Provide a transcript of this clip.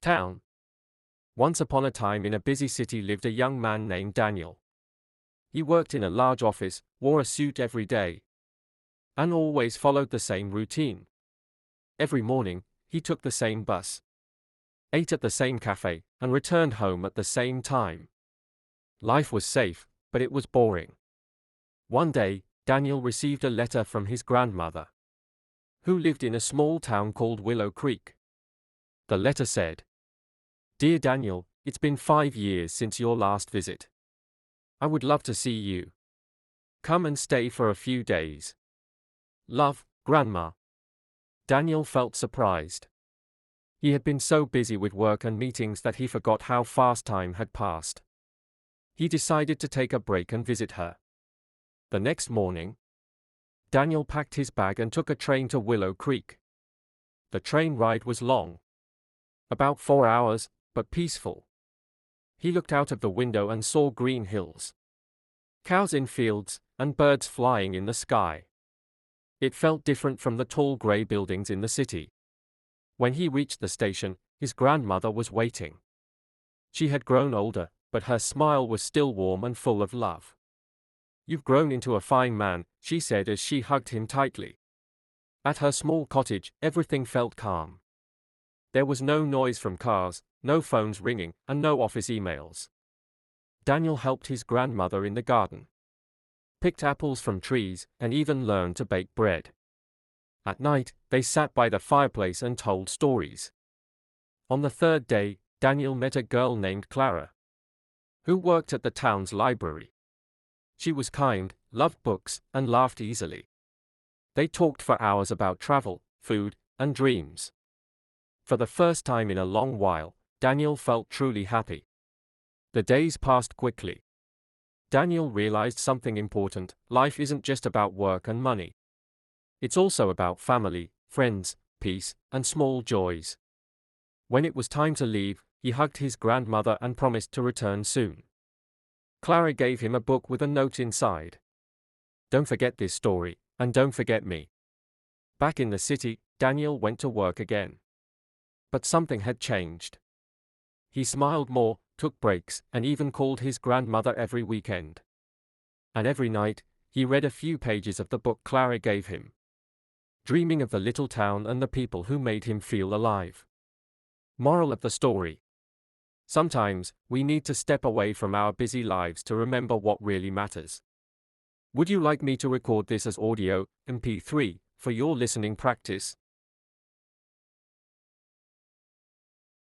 Town. Once upon a time in a busy city lived a young man named Daniel. He worked in a large office, wore a suit every day, and always followed the same routine. Every morning, he took the same bus, ate at the same cafe, and returned home at the same time. Life was safe, but it was boring. One day, Daniel received a letter from his grandmother, who lived in a small town called Willow Creek. The letter said, "Dear Daniel, it's been 5 years since your last visit. I would love to see you. Come and stay for a few days. Love, Grandma." Daniel felt surprised. He had been so busy with work and meetings that he forgot how fast time had passed. He decided to take a break and visit her. The next morning, Daniel packed his bag and took a train to Willow Creek. The train ride was long, about 4 hours, but peaceful. He looked out of the window and saw green hills, cows in fields, and birds flying in the sky. It felt different from the tall gray buildings in the city. When he reached the station, his grandmother was waiting. She had grown older, but her smile was still warm and full of love. "You've grown into a fine man," she said as she hugged him tightly. At her small cottage, everything felt calm. There was no noise from cars, no phones ringing, and no office emails. Daniel helped his grandmother in the garden, picked apples from trees, and even learned to bake bread. At night, they sat by the fireplace and told stories. On the third day, Daniel met a girl named Clara, who worked at the town's library. She was kind, loved books, and laughed easily. They talked for hours about travel, food, and dreams. For the first time in a long while, Daniel felt truly happy. The days passed quickly. Daniel realized something important: life isn't just about work and money. It's also about family, friends, peace, and small joys. When it was time to leave, he hugged his grandmother and promised to return soon. Clara gave him a book with a note inside. "Don't forget this story, and don't forget me." Back in the city, Daniel went to work again. But something had changed. He smiled more, took breaks, and even called his grandmother every weekend. And every night, he read a few pages of the book Clara gave him, dreaming of the little town and the people who made him feel alive. Moral of the story: sometimes, we need to step away from our busy lives to remember what really matters. Would you like me to record this as audio, MP3, for your listening practice?